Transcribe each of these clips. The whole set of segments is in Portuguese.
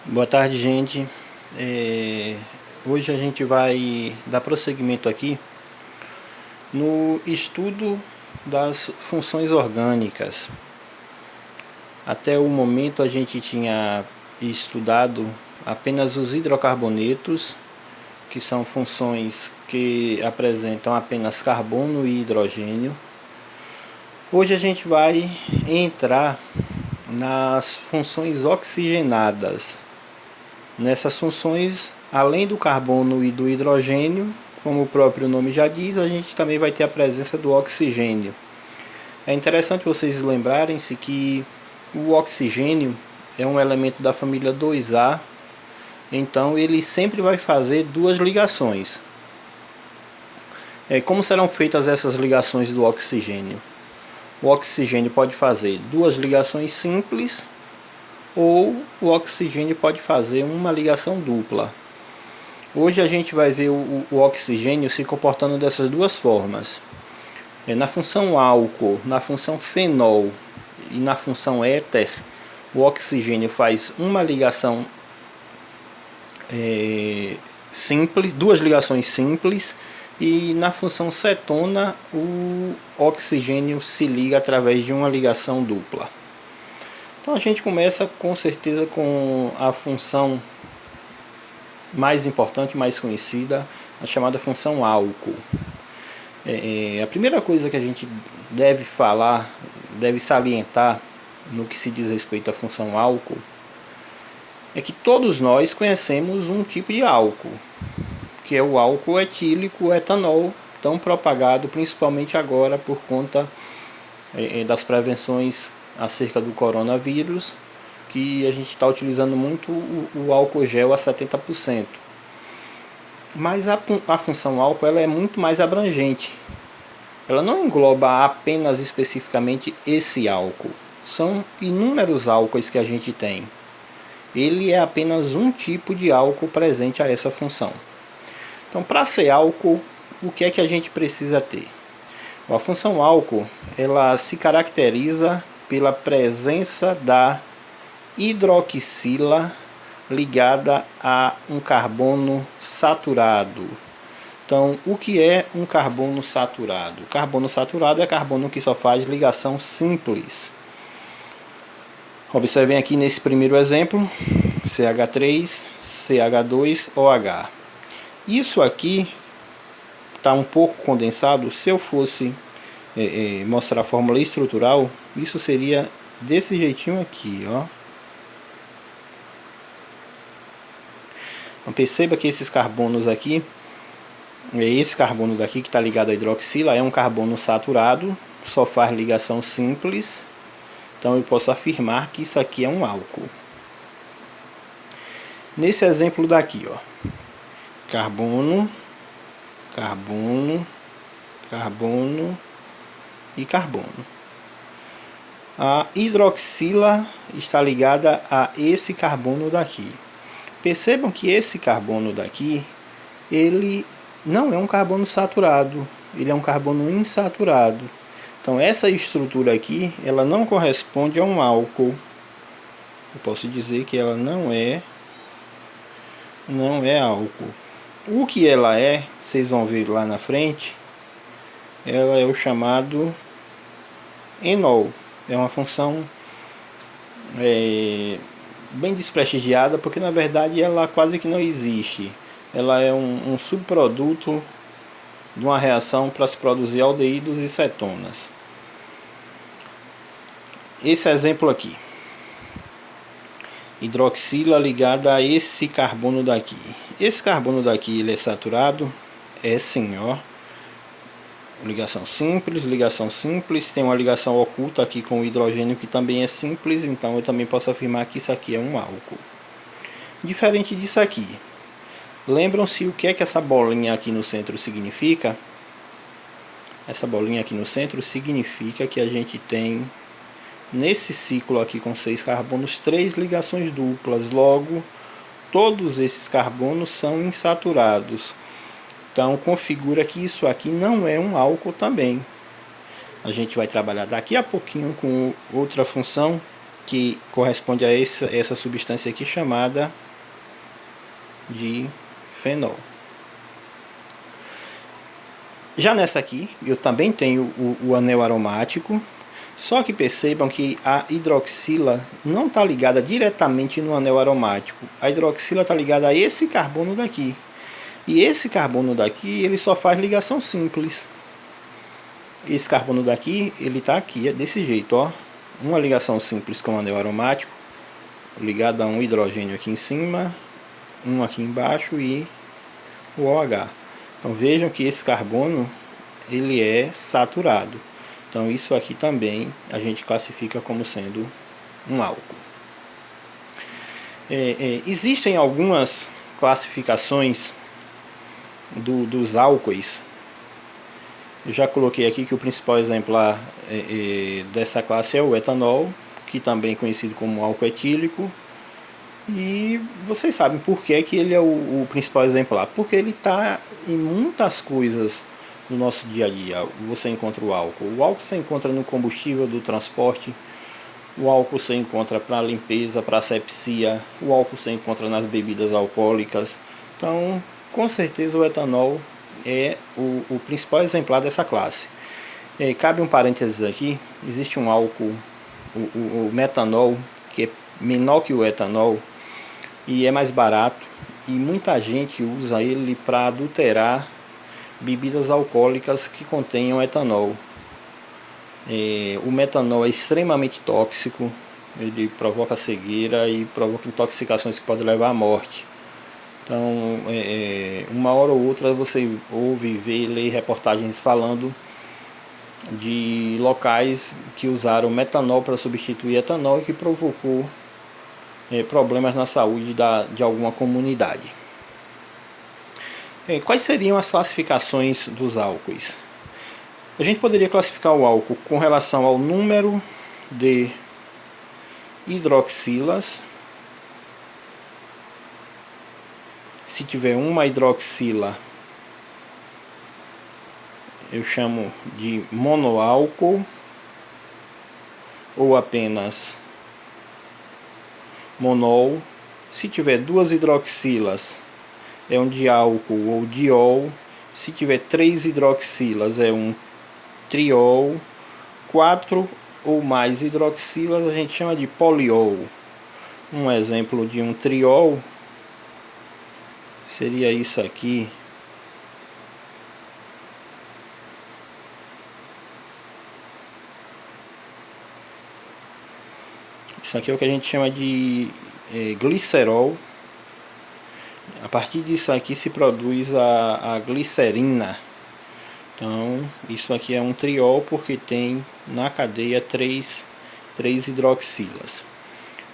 Boa tarde, gente. Hoje a gente vai dar prosseguimento aqui no estudo das funções orgânicas. Até o momento a gente tinha estudado apenas os hidrocarbonetos, que são funções que apresentam apenas carbono e hidrogênio. Hoje a gente vai entrar nas funções oxigenadas. Nessas funções, além do carbono e do hidrogênio, como o próprio nome já diz, a gente também vai ter a presença do oxigênio. É interessante vocês lembrarem-se que o oxigênio é um elemento da família 2A, então ele sempre vai fazer duas ligações. Como serão feitas essas ligações do oxigênio? O oxigênio pode fazer duas ligações simples, ou o oxigênio pode fazer uma ligação dupla. Hoje a gente vai ver o oxigênio se comportando dessas duas formas. Na função álcool, na função fenol e na função éter, o oxigênio faz uma ligação simples, duas ligações simples, e na função cetona o oxigênio se liga através de uma ligação dupla. Então a gente começa com certeza com a função mais importante, mais conhecida, a chamada função álcool. A primeira coisa que a gente deve falar, deve salientar no que se diz respeito à função álcool, é que todos nós conhecemos um tipo de álcool, que é o álcool etílico, o etanol, tão propagado principalmente agora por conta das prevenções acerca do coronavírus, que a gente está utilizando muito o álcool gel a 70%. Mas a função álcool ela é muito mais abrangente. Ela não engloba apenas especificamente esse álcool. São inúmeros álcoois que a gente tem. Ele é apenas um tipo de álcool presente a essa função. Então, para ser álcool, o que é que a gente precisa ter? A função álcool ela se caracteriza pela presença da hidroxila ligada a um carbono saturado. Então, o que é um carbono saturado? O carbono saturado é carbono que só faz ligação simples. Observem aqui nesse primeiro exemplo, CH3, CH2OH. Isso aqui está um pouco condensado. Se eu fosse mostrar a fórmula estrutural, isso seria desse jeitinho aqui, ó. Então, perceba que esses carbonos aqui, esse carbono daqui que está ligado à hidroxila, é um carbono saturado, só faz ligação simples. Então eu posso afirmar que isso aqui é um álcool. Nesse exemplo daqui, ó, carbono, carbono, carbono e carbono. A hidroxila está ligada a esse carbono daqui. Percebam que esse carbono daqui, ele não é um carbono saturado, ele é um carbono insaturado. Então essa estrutura aqui, ela não corresponde a um álcool. Eu posso dizer que ela não é álcool. O que ela é, vocês vão ver lá na frente, ela é o chamado enol. É uma função bem desprestigiada, porque na verdade ela quase que não existe. Ela é um subproduto de uma reação para se produzir aldeídos e cetonas. Esse exemplo aqui, hidroxila ligada a esse carbono daqui. Esse carbono daqui ele é saturado? É sim, ó. Ligação simples, tem uma ligação oculta aqui com o hidrogênio que também é simples, então eu também posso afirmar que isso aqui é um álcool. Diferente disso aqui, lembram-se o que é que essa bolinha aqui no centro significa? Essa bolinha aqui no centro significa que a gente tem, nesse ciclo aqui com 6 carbonos, 3 ligações duplas, logo todos esses carbonos são insaturados. Então configura que isso aqui não é um álcool também. A gente vai trabalhar daqui a pouquinho com outra função que corresponde a essa substância aqui chamada de fenol. Já nessa aqui, eu também tenho o anel aromático, só que percebam que a hidroxila não está ligada diretamente no anel aromático. A hidroxila está ligada a esse carbono daqui. E esse carbono daqui, ele só faz ligação simples. Esse carbono daqui, ele está aqui, é desse jeito, ó. Uma ligação simples com o anel aromático, ligado a um hidrogênio aqui em cima, um aqui embaixo e o OH. Então vejam que esse carbono, ele é saturado. Então isso aqui também a gente classifica como sendo um álcool. Existem algumas classificações dos álcoois. Eu já coloquei aqui que o principal exemplar dessa classe é o etanol, que também é conhecido como álcool etílico. E vocês sabem por que ele é o principal exemplar. Porque ele está em muitas coisas no nosso dia a dia. Você encontra o álcool. O álcool você encontra no combustível do transporte. O álcool você encontra para limpeza, para asepsia. O álcool você encontra nas bebidas alcoólicas. Então, com certeza o etanol é o principal exemplar dessa classe. Cabe um parênteses aqui. Existe um álcool, o metanol, que é menor que o etanol e é mais barato, e muita gente usa ele para adulterar bebidas alcoólicas que contenham etanol. O metanol é extremamente tóxico, ele provoca cegueira e provoca intoxicações que podem levar à morte. Então, uma hora ou outra você ouve, vê, lê reportagens falando de locais que usaram metanol para substituir etanol e que provocou problemas na saúde de alguma comunidade. Quais seriam as classificações dos álcoois? A gente poderia classificar o álcool com relação ao número de hidroxilas. Se tiver uma hidroxila, eu chamo de monoálcool ou apenas monol. Se tiver duas hidroxilas, é um diálcool ou diol. Se tiver 3 hidroxilas, é um triol. 4 ou mais hidroxilas a gente chama de poliol. Um exemplo de um triol seria isso aqui. Isso aqui é o que a gente chama de glicerol. A partir disso aqui se produz a glicerina. Então, isso aqui é um triol porque tem na cadeia 3 hidroxilas.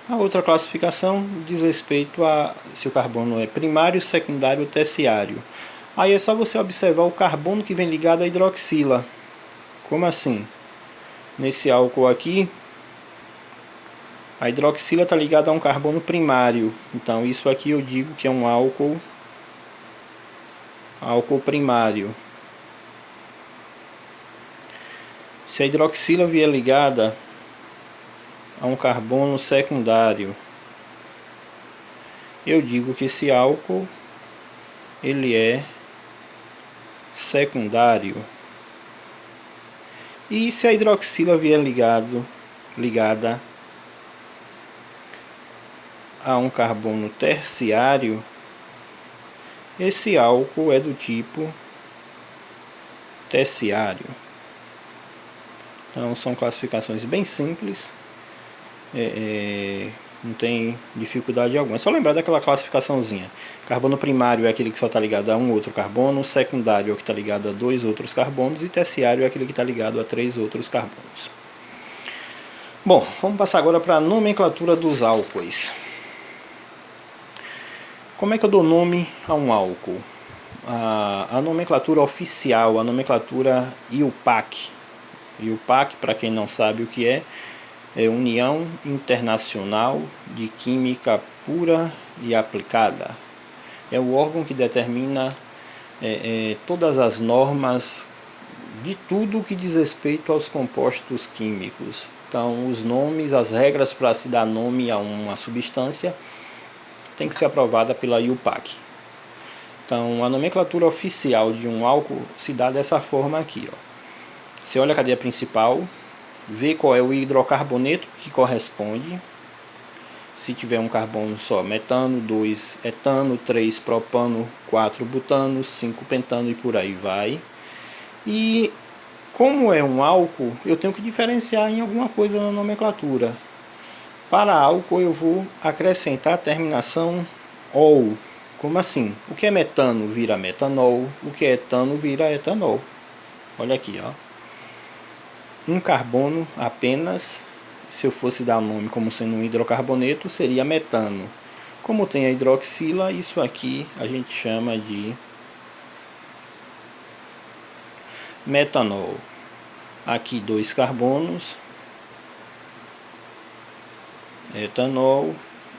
A outra classificação diz respeito a se o carbono é primário, secundário ou terciário. Aí é só você observar o carbono que vem ligado à hidroxila. Como assim? Nesse álcool aqui, a hidroxila está ligada a um carbono primário. Então isso aqui eu digo que é um álcool primário. Se a hidroxila vier ligada a um carbono secundário, eu digo que esse álcool ele é secundário. E se a hidroxila vier ligada a um carbono terciário, esse álcool é do tipo terciário. Então são classificações bem simples, não tem dificuldade alguma. É só lembrar daquela classificaçãozinha. Carbono primário é aquele que só está ligado a um outro carbono, secundário é o que está ligado a 2 outros carbonos e terciário é aquele que está ligado a 3 outros carbonos. Bom, vamos passar agora para a nomenclatura dos álcoois. Como é que eu dou nome a um álcool? A nomenclatura oficial, a nomenclatura IUPAC. IUPAC, para quem não sabe o que é União Internacional de Química Pura e Aplicada. É o órgão que determina todas as normas de tudo que diz respeito aos compostos químicos. Então, os nomes, as regras para se dar nome a uma substância tem que ser aprovada pela IUPAC. Então, a nomenclatura oficial de um álcool se dá dessa forma aqui, ó. Você olha a cadeia principal, vê qual é o hidrocarboneto que corresponde. Se tiver um carbono só, metano, 2 etano, 3 propano, 4 butano, 5 pentano e por aí vai. E como é um álcool, eu tenho que diferenciar em alguma coisa na nomenclatura. Para álcool eu vou acrescentar a terminação OL. Como assim? O que é metano vira metanol, o que é etano vira etanol. Olha aqui, ó. Um carbono apenas, se eu fosse dar o nome como sendo um hidrocarboneto, seria metano. Como tem a hidroxila, isso aqui a gente chama de metanol. Aqui 2 carbonos, etanol.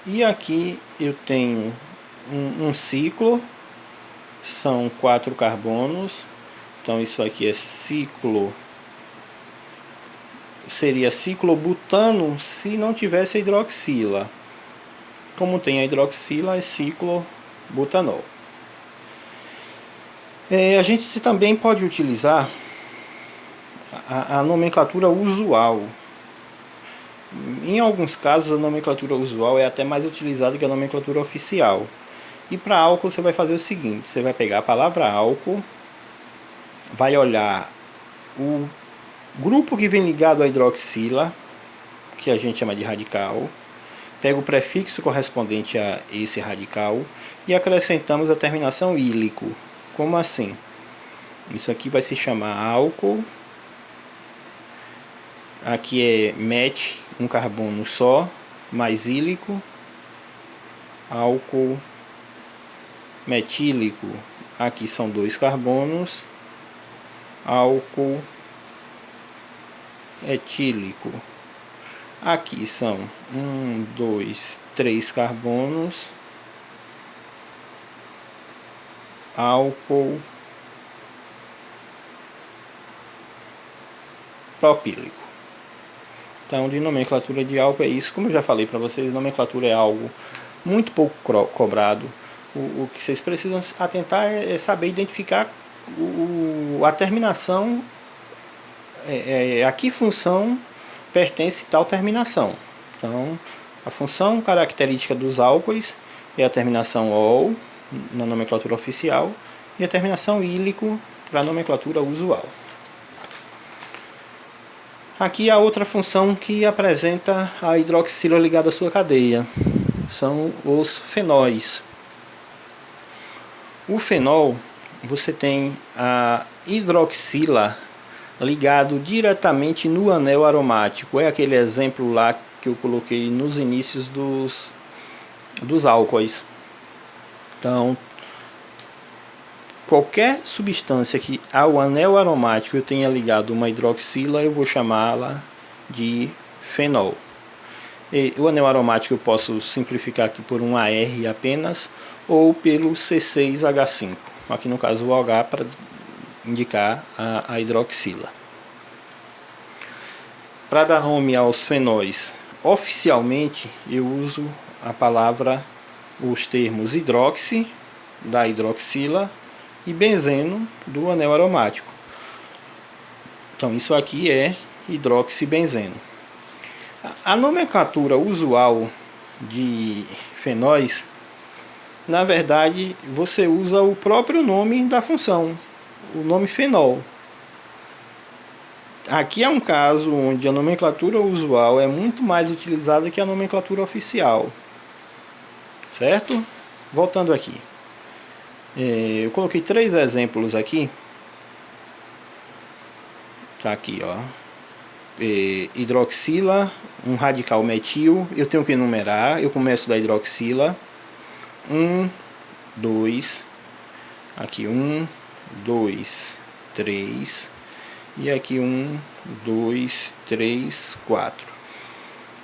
E aqui eu tenho um ciclo, são 4 carbonos. Então isso aqui é ciclo, seria ciclobutano se não tivesse a hidroxila. Como tem a hidroxila, é ciclobutanol. A gente também pode utilizar a nomenclatura usual. Em alguns casos, a nomenclatura usual é até mais utilizada que a nomenclatura oficial. E para álcool você vai fazer o seguinte: você vai pegar a palavra álcool, vai olhar o grupo que vem ligado à hidroxila, que a gente chama de radical, pega o prefixo correspondente a esse radical e acrescentamos a terminação ílico. Como assim? Isso aqui vai se chamar álcool. Aqui é met, um carbono só, mais ílico, álcool metílico. Aqui são 2 carbonos, álcool etílico. Aqui são 1, 2, 3 carbonos, álcool propílico. Então, de nomenclatura de álcool é isso. Como eu já falei para vocês, nomenclatura é algo muito pouco cobrado. O que vocês precisam atentar é saber identificar a terminação, a que função pertence tal terminação. Então, a função característica dos álcoois é a terminação OL, na nomenclatura oficial, e a terminação ílico para a nomenclatura usual. Aqui a outra função que apresenta a hidroxila ligada à sua cadeia são os fenóis. O fenol, você tem a hidroxila ligado diretamente no anel aromático. É aquele exemplo lá que eu coloquei nos inícios dos álcoois. Então, qualquer substância que ao anel aromático eu tenha ligado uma hidroxila, eu vou chamá-la de fenol. E o anel aromático eu posso simplificar aqui por um AR apenas, ou pelo C6H5. Aqui no caso o OH para indicar a hidroxila. Para dar nome aos fenóis, oficialmente eu uso a palavra, os termos hidroxi, da hidroxila, e benzeno, do anel aromático. Então isso aqui é hidroxibenzeno. A nomenclatura usual de fenóis, na verdade, você usa o próprio nome da função, o nome fenol. Aqui é um caso onde a nomenclatura usual é muito mais utilizada que a nomenclatura oficial. Certo? Voltando aqui. Eu coloquei 3 exemplos aqui. Tá aqui, ó. Hidroxila, um radical metil. Eu tenho que enumerar. Eu começo da hidroxila. 1, 2. Aqui 1, 2, 3. E aqui 1, 2, 3, 4.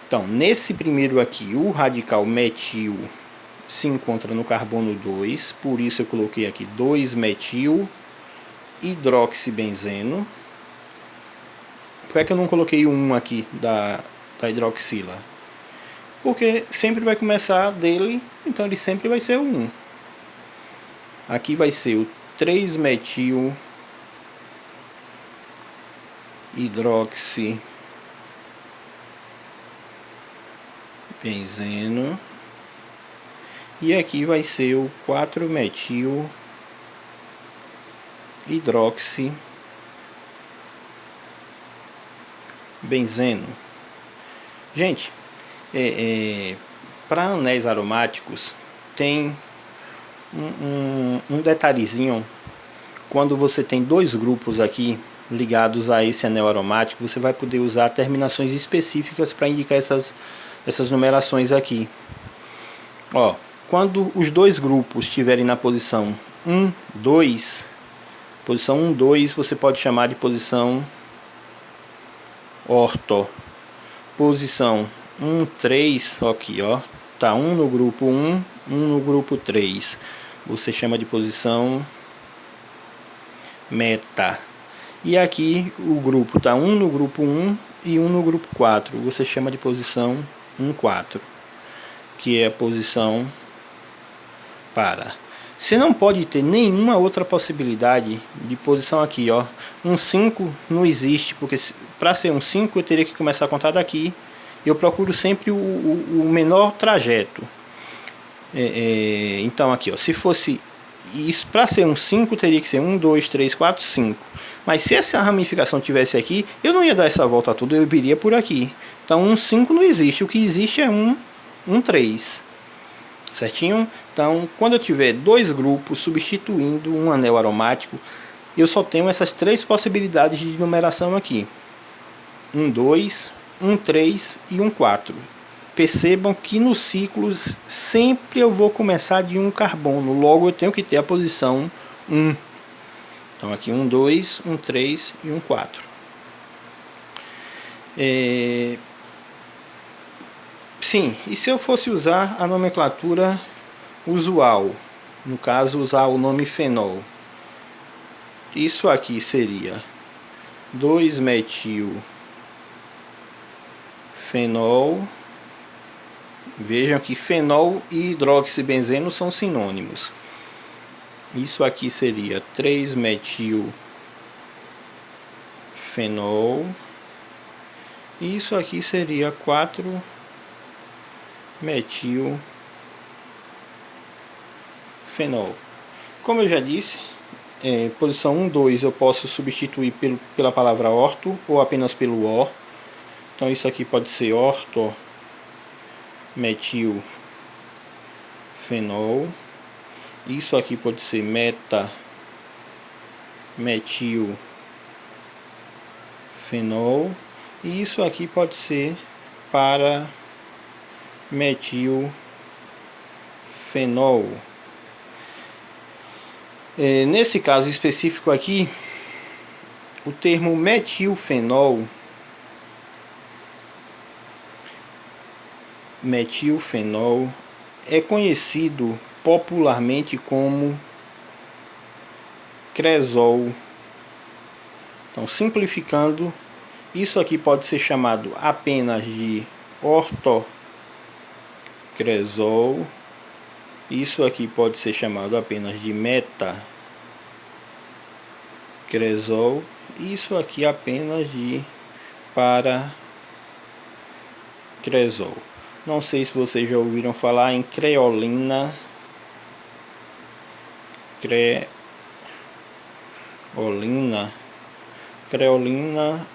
Então, nesse primeiro aqui, o radical metil se encontra no carbono 2, por isso eu coloquei aqui 2-metil hidroxibenzeno. Por que eu não coloquei o 1 aqui da hidroxila? Porque sempre vai começar dele, então ele sempre vai ser o 1. Aqui vai ser o 3-metil hidroxi benzeno. E aqui vai ser o 4-metil hidroxi benzeno. Gente, para anéis aromáticos tem um detalhezinho. Quando você tem dois grupos aqui ligados a esse anel aromático, você vai poder usar terminações específicas para indicar essas numerações aqui. Ó, quando os dois grupos estiverem na posição 1, 2, posição 1, 2 você pode chamar de posição orto. Posição 1, 3, aqui ó, tá 1 no grupo 1, 1 no grupo 3, você chama de posição meta. E aqui o grupo tá 1 no grupo 1 e 1 no grupo 4, você chama de posição 1, 4, que é a posição para. Você não pode ter nenhuma outra possibilidade de posição aqui, ó. Um 5 não existe, porque para ser um 5 eu teria que começar a contar daqui. Eu procuro sempre o menor trajeto. Então aqui, ó, se fosse isso, para ser um 5 teria que ser 1, 2, 3, 4, 5. Mas se essa ramificação tivesse aqui, eu não ia dar essa volta toda, eu viria por aqui. Então um 5 não existe, o que existe é um 3. Certinho? Então, quando eu tiver dois grupos substituindo um anel aromático, eu só tenho essas três possibilidades de numeração aqui: 1, 2, 1, 3 e 1, 4. Percebam que nos ciclos sempre eu vou começar de um carbono, logo eu tenho que ter a posição 1. Então aqui 1, 2, 1, 3 e 1, 4. Sim, e se eu fosse usar a nomenclatura usual, no caso usar o nome fenol, isso aqui seria 2-metil fenol. Vejam que fenol e hidroxibenzeno são sinônimos. Isso aqui seria 3-metil fenol. Isso aqui seria 4-metil fenol. Como eu já disse, posição 1, 2 eu posso substituir pela palavra orto ou apenas pelo O. Então isso aqui pode ser orto metil fenol. Isso aqui pode ser meta metil fenol. E isso aqui pode ser para metil fenol. Nesse caso específico aqui, o termo metilfenol é conhecido popularmente como cresol. Então, simplificando, isso aqui pode ser chamado apenas de ortocresol. Isso aqui pode ser chamado apenas de metacresol. Isso aqui apenas de paracresol. Não sei se vocês já ouviram falar em creolina. Creolina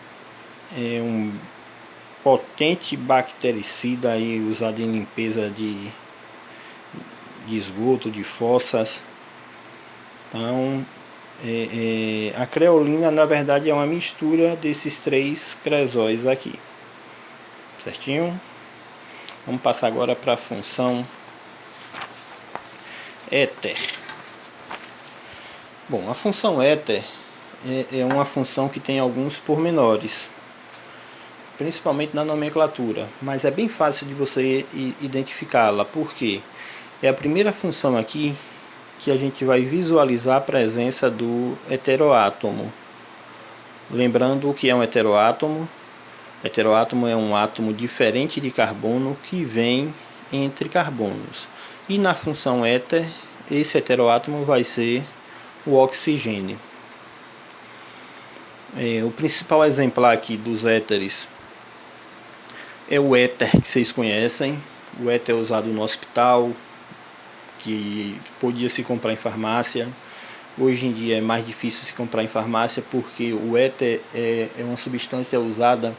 é um potente bactericida aí usado em limpeza de esgoto, de fossas. Então, a creolina na verdade é uma mistura desses três cresóis aqui. Certinho? Vamos passar agora para a função éter. Bom, a função éter é uma função que tem alguns pormenores, principalmente na nomenclatura, mas é bem fácil de você identificá-la, porque é a primeira função aqui que a gente vai visualizar a presença do heteroátomo. Lembrando o que é um heteroátomo. Heteroátomo é um átomo diferente de carbono que vem entre carbonos. E na função éter, esse heteroátomo vai ser o oxigênio. O principal exemplar aqui dos éteres é o éter que vocês conhecem. O éter é usado no hospital, que podia se comprar em farmácia. Hoje em dia é mais difícil se comprar em farmácia porque o éter é uma substância usada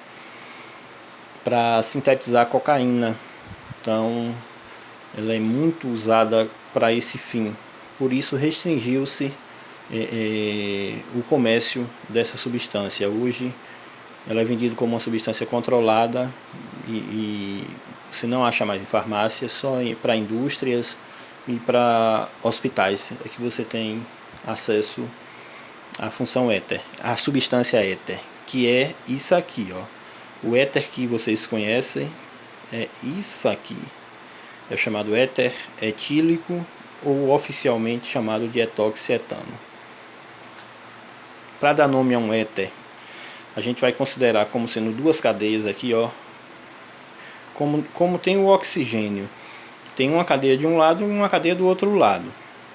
para sintetizar cocaína. Então, ela é muito usada para esse fim. Por isso, restringiu-se o comércio dessa substância. Hoje, ela é vendida como uma substância controlada e você não acha mais em farmácia, só para indústrias e para hospitais é que você tem acesso à função éter, à substância éter, que é isso aqui, ó. O éter que vocês conhecem é isso aqui. É chamado éter etílico ou oficialmente chamado de etoxietano. Para dar nome a um éter, a gente vai considerar como sendo duas cadeias aqui, ó. Como tem o oxigênio, tem uma cadeia de um lado e uma cadeia do outro lado.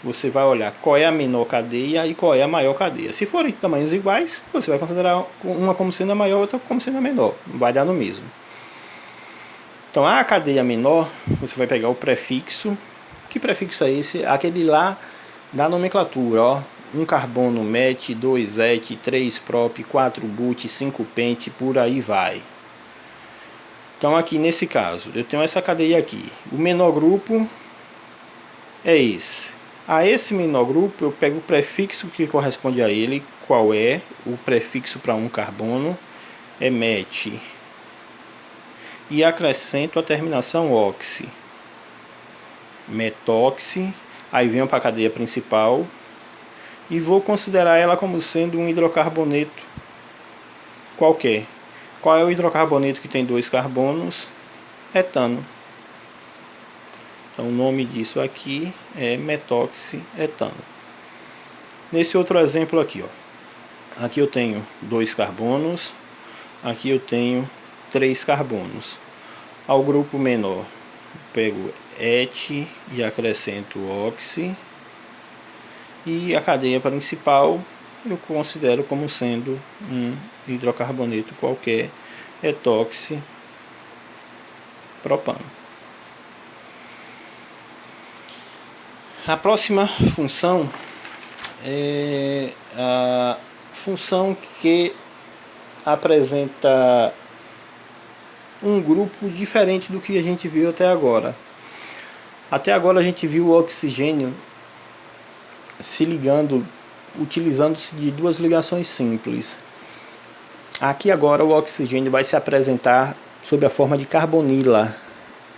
Você vai olhar qual é a menor cadeia e qual é a maior cadeia. Se forem tamanhos iguais, você vai considerar uma como sendo a maior, outra como sendo a menor. Vai dar no mesmo. Então, a cadeia menor, você vai pegar o prefixo. Que prefixo é esse? Aquele lá da nomenclatura, ó. 1 carbono, met, 2 et, 3 prop, 4 but, 5 pent, por aí vai. Então, aqui nesse caso, eu tenho essa cadeia aqui. O menor grupo é esse. A esse menor grupo, eu pego o prefixo que corresponde a ele. Qual é? O prefixo para 1 carbono é met. E acrescento a terminação oxi. Metoxi. Aí venho para a cadeia principal e vou considerar ela como sendo um hidrocarboneto qualquer. Qual é o hidrocarboneto que tem 2 carbonos? Etano. Então o nome disso aqui é metoxietano. Nesse outro exemplo aqui, ó. Aqui eu tenho 2 carbonos, aqui eu tenho 3 carbonos. Ao grupo menor, pego et e acrescento oxi. E a cadeia principal eu considero como sendo um hidrocarboneto qualquer, etoxi propano. A próxima função é a função que apresenta um grupo diferente do que a gente viu até agora. Até agora a gente viu o oxigênio se ligando, utilizando-se de duas ligações simples. Aqui agora o oxigênio vai se apresentar sob a forma de carbonila.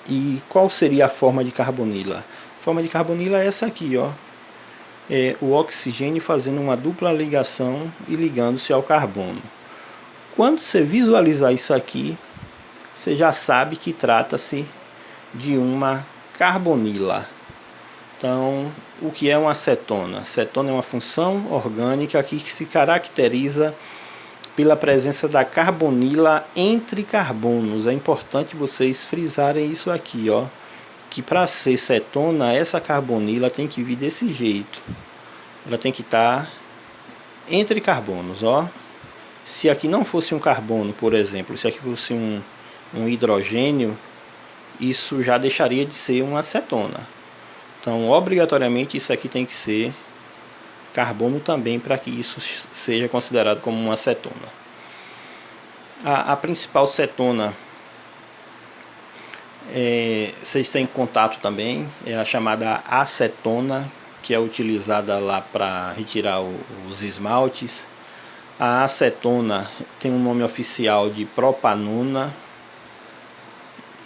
E qual seria a forma de carbonila? A forma de carbonila é essa aqui, ó. É o oxigênio fazendo uma dupla ligação e ligando-se ao carbono. Quando você visualizar isso aqui, você já sabe que trata-se de uma carbonila. Então, o que é uma cetona? Cetona é uma função orgânica aqui que se caracteriza pela presença da carbonila entre carbonos. É importante vocês frisarem isso aqui, ó, que para ser cetona, essa carbonila tem que vir desse jeito. Ela tem que estar entre carbonos, ó. Se aqui não fosse um carbono, por exemplo, se aqui fosse um hidrogênio, isso já deixaria de ser uma acetona. Então, obrigatoriamente, isso aqui tem que ser carbono também para que isso seja considerado como uma acetona. A principal cetona, vocês têm contato também, é a chamada acetona, que é utilizada lá para retirar os esmaltes. A acetona tem um nome oficial de propanona.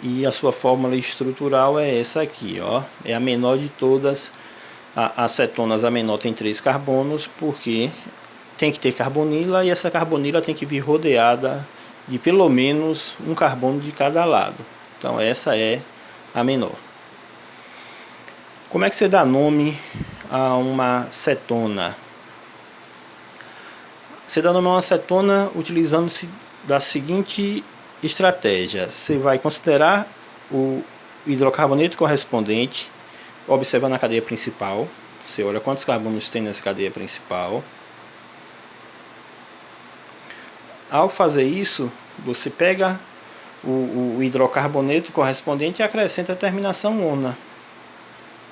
E a sua fórmula estrutural é essa aqui, ó. É a menor de todas as cetonas. A menor tem 3 carbonos, porque tem que ter carbonila e essa carbonila tem que vir rodeada de pelo menos um carbono de cada lado. Então essa é a menor. Como é que você dá nome a uma cetona? Você dá nome a uma acetona utilizando-se da seguinte estratégia. Você vai considerar o hidrocarboneto correspondente, observando a cadeia principal. Você olha quantos carbonos tem nessa cadeia principal. Ao fazer isso, você pega o hidrocarboneto correspondente e acrescenta a terminação ona.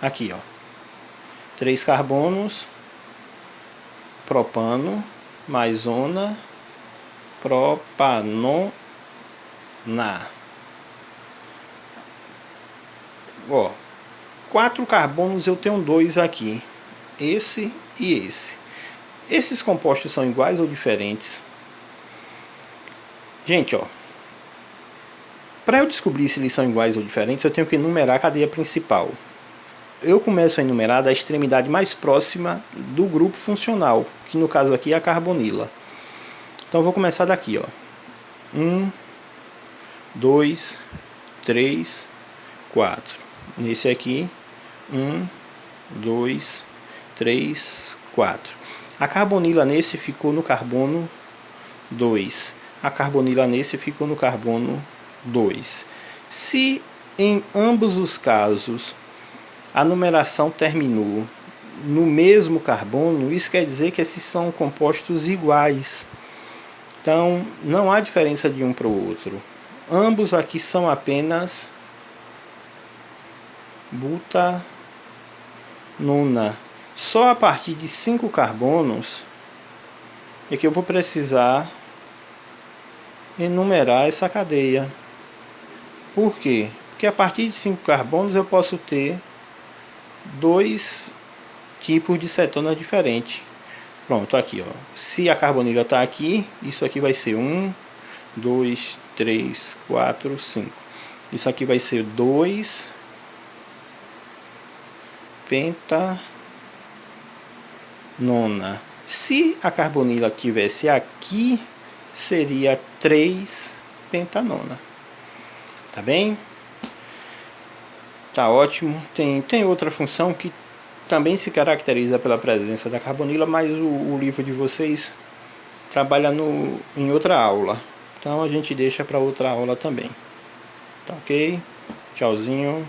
Aqui, ó. 3 carbonos, propano, mais ona, propanona. Ó, 4 carbonos eu tenho 2 aqui. Esse e esse. Esses compostos são iguais ou diferentes? Gente, ó. Para eu descobrir se eles são iguais ou diferentes, eu tenho que enumerar a cadeia principal. Eu começo a enumerar da extremidade mais próxima do grupo funcional, que no caso aqui é a carbonila. Então eu vou começar daqui, ó. 1, 2, 3, 4. Nesse aqui, 1, 2, 3, 4. A carbonila nesse ficou no carbono 2. A carbonila nesse ficou no carbono 2. Se em ambos os casos a numeração terminou no mesmo carbono, isso quer dizer que esses são compostos iguais. Então não há diferença de um para o outro. Ambos aqui são apenas butanona. Só a partir de 5 carbonos é que eu vou precisar enumerar essa cadeia. Por quê? Porque a partir de 5 carbonos eu posso ter 2 tipos de cetona diferentes. Pronto, aqui, ó. Se a carbonila está aqui, isso aqui vai ser 1, 2, 3, 4, 5. Isso aqui vai ser 2 pentanona. Se a carbonila tivesse aqui, seria 3 pentanona. Tá bem? Tá ótimo. Tem outra função que também se caracteriza pela presença da carbonila, mas o livro de vocês trabalha em outra aula. Então a gente deixa para outra aula também. Tá ok? Tchauzinho.